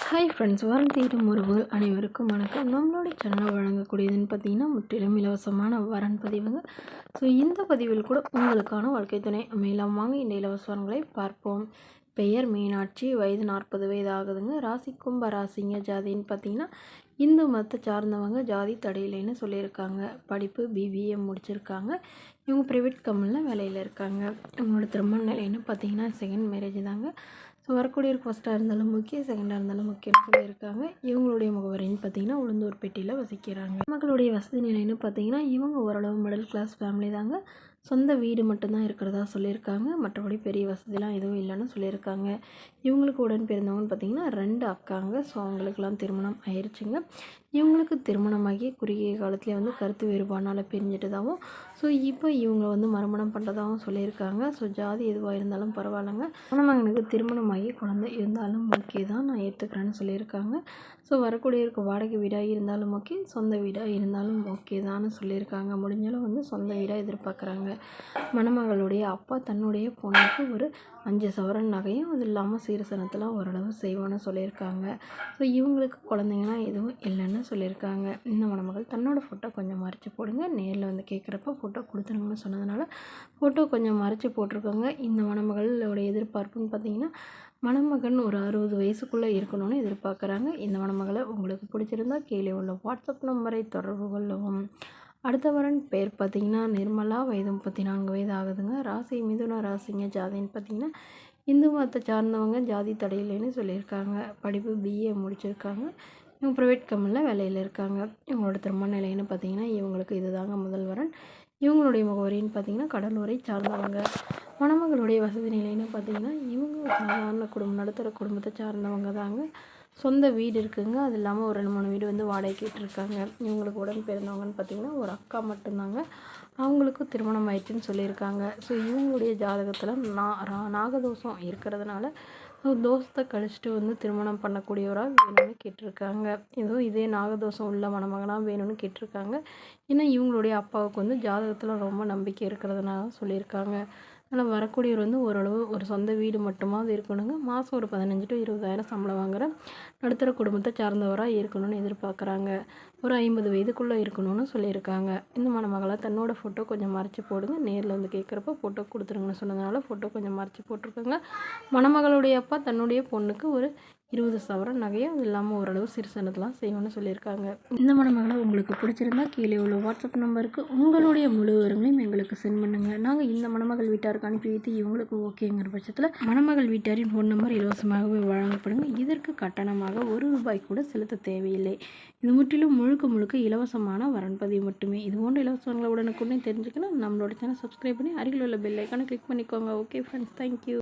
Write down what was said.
Hi friends, வாரம் தேடும் உறவுகள் அனைவருக்கும் வணக்கம். நம்மளுடைய சேனலில் வழங்கக்கூடியதுன்னு பார்த்தீங்கன்னா முற்றிலும் இலவசமான வரன் பதிவுங்க. ஸோ இந்த பதிவில் கூட உங்களுக்கான வாழ்க்கை துணை அமையலாம். வாங்க இந்த இலவச வரன்களை பார்ப்போம். பெயர் மீனாட்சி, வயது 40 வயது ஆகுதுங்க. ராசி கும்ப ராசிங்க. ஜாதின்னு பார்த்தீங்கன்னா இந்து மதத்தை சார்ந்தவங்க. ஜாதி தடையிலைன்னு சொல்லியிருக்காங்க. படிப்பு பிபிஏ முடிச்சிருக்காங்க. இவங்க ப்ரைவேட் கம்பெனியில் வேலையில் இருக்காங்க. இவங்களோட திருமண நிலைன்னு பார்த்தீங்கன்னா செகண்ட் மேரேஜ் தாங்க. ஸோ வரக்கூடியவருக்கு ஃபஸ்ட்டாக இருந்தாலும் முக்கியம், செகண்டாக இருந்தாலும் முக்கியம்னு சொல்லியிருக்காங்க. இவங்களுடைய முகவரின்னு பார்த்தீங்கன்னா உளுந்தூர்பேட்டையில் வசிக்கிறாங்க. மக்களுடைய வசதி நிலைன்னு பார்த்தீங்கன்னா இவங்க ஓரளவு மிடில் கிளாஸ் ஃபேமிலி தாங்க. சொந்த வீடு மட்டும்தான் இருக்கிறதா சொல்லியிருக்காங்க. மற்றபடி பெரிய வசதிலாம் எதுவும் இல்லைன்னு சொல்லியிருக்காங்க. இவங்களுக்கு உடன் பிறந்தவங்கன்னு பார்த்தீங்கன்னா 2 அக்காங்க. ஸோ அவங்களுக்கெல்லாம் திருமணம் ஆயிடுச்சுங்க. இவங்களுக்கு திருமணமாகி குறுகிய காலத்துலேயே கருத்து வேறுபாடுனால பிரிஞ்சிட்டதாகவும், ஸோ இப்போ இவங்க மறுமணம் பண்ணுறதாகவும் சொல்லியிருக்காங்க. ஸோ ஜாதி எதுவாக இருந்தாலும் பரவாயில்லைங்க, மணமகனுக்கு திருமணமாகி குழந்தை இருந்தாலும் ஓகே தான், நான் ஏற்றுக்கிறேன்னு சொல்லியிருக்காங்க. ஸோ வரக்கூடியவருக்கு வாடகை வீடாக இருந்தாலும் ஓகே, சொந்த வீடாக இருந்தாலும் ஓகே தான்னு சொல்லியிருக்காங்க. முடிஞ்சாலும் சொந்த வீடாக எதிர்பார்க்குறாங்க. மணமகளுடைய அப்பா தன்னுடைய பொண்ணுக்கு ஒரு 5 சவரன் நகையும் அது இல்லாமல் சீரசனத்தெலாம் ஓரளவு செய்வான்னு சொல்லியிருக்காங்க. ஸோ இவங்களுக்கு குழந்தைங்களாம் எதுவும் இல்லைன்னு சொல்லியிருக்காங்க. இந்த மணமகள் தன்னோட ஃபோட்டோ கொஞ்சம் மறைச்சி போடுங்க, நேரில் கேட்குறப்ப ஃபோட்டோ கொடுத்துருங்கன்னு சொன்னதுனால ஃபோட்டோ கொஞ்சம் மறைச்சி போட்டிருக்காங்க. இந்த மணமகளோட எதிர்பார்ப்புன்னு பார்த்தீங்கன்னா மணமகன் ஒரு 60 வயசுக்குள்ளே இருக்கணும்னு எதிர்பார்க்குறாங்க. இந்த மணமகளை உங்களுக்கு பிடிச்சிருந்தா கீழே உள்ள வாட்ஸ்அப் நம்பரை தொடர்பு கொள்ளவும். அடுத்த வரன் பேர் பார்த்தீங்கன்னா நிர்மலா, வயது 34 வயது ஆகுதுங்க. ராசி மிதுன ராசிங்க. ஜாதின்னு பார்த்தீங்கன்னா இந்து மதத்தை சார்ந்தவங்க. ஜாதி தடையில்லைன்னு சொல்லியிருக்காங்க. படிப்பு பிஏ முடிச்சிருக்காங்க. இவங்க ப்ரைவேட் கம்பெனியில் வேலையில் இருக்காங்க. இவங்களோட திருமண நிலைன்னு பார்த்தீங்கன்னா இவங்களுக்கு இதுதாங்க முதல் வரன். இவங்களுடைய முகவரின்னு பார்த்தீங்கன்னா கடலூரை சார்ந்தவங்க. மணமகளுடைய வசதி நிலைன்னு பார்த்தீங்கன்னா இவங்க சாதாரண குடும்பம், நடுத்தர குடும்பத்தை சார்ந்தவங்க தாங்க. சொந்த வீடு இருக்குதுங்க. அது இல்லாமல் ஒரு 2-3 வீடு வாடகைக்கு விட்டுருக்காங்க. இவங்களுக்கு உடன் பிறந்தவங்கன்னு பார்த்தீங்கன்னா ஒரு அக்கா மட்டும்தாங்க. அவங்களுக்கும் திருமணம் ஆயிடுச்சுன்னு சொல்லியிருக்காங்க. ஸோ இவங்களுடைய ஜாதகத்தில் நாகதோஷம் இருக்கிறதுனால தோஷத்தை கழிச்சிட்டு திருமணம் பண்ணக்கூடியவராக வேணும்னு கேட்டிருக்காங்க. இதே நாகதோஷம் உள்ள மணமகனாக வேணும்னு கேட்டிருக்காங்க. ஏன்னா இவங்களுடைய அப்பாவுக்கு ஜாதகத்தில் ரொம்ப நம்பிக்கை இருக்கிறதுனால சொல்லியிருக்காங்க. ஆனால் வரக்கூடியவர் ஓரளவு ஒரு சொந்த வீடு மட்டுமாவது இருக்கணுங்க. மாதம் ஒரு 15 to 20,000 சம்பளம் வாங்குகிற நடுத்தர குடும்பத்தை சார்ந்தவராக இருக்கணும்னு எதிர்பார்க்குறாங்க. ஒரு 50 வயதுக்குள்ளே இருக்கணும்னு சொல்லியிருக்காங்க. இந்த மணமகளை தன்னோட ஃபோட்டோ கொஞ்சம் மறைச்சி போடுங்க, நேரில் கேட்குறப்ப ஃபோட்டோ கொடுத்துருங்கன்னு சொன்னதுனால ஃபோட்டோ கொஞ்சம் மறைச்சி போட்டிருக்காங்க. மணமகளுடைய அப்பா தன்னுடைய பொண்ணுக்கு ஒரு 20 சவரன் நகையும் அது இல்லாமல் ஓரளவு சிறுசனத்தெலாம் செய்வோன்னு சொல்லியிருக்காங்க. இந்த மணமகளை உங்களுக்கு பிடிச்சிருந்தா கீழே உள்ள வாட்ஸ்அப் நம்பருக்கு உங்களுடைய முழு விவரங்களையும் எங்களுக்கு சென்ட் பண்ணுங்கள். நாங்கள் இந்த மணமகள் வீட்டாருக்கு அனுப்பி வைத்து இவங்களுக்கு ஓகேங்கிற பட்சத்தில் மணமகள் வீட்டாரின் ஃபோன் நம்பர் இலவசமாகவே வழங்கப்படுங்க. இதற்கு கட்டணமாக ₹1 கூட செலுத்த தேவையில்லை. இது முற்றிலும் முழுக்க இலவசமான வரன்பதிவு மட்டுமே. இது போன்ற இலவசங்களை உடனுக்குடனே தெரிஞ்சுக்கணும் நம்மளோட சேனல் சப்ஸ்கிரைப் பண்ணி அருகில் உள்ள பெல் ஐக்கானை கிளிக் பண்ணிக்கோங்க. Okay friends, thank you.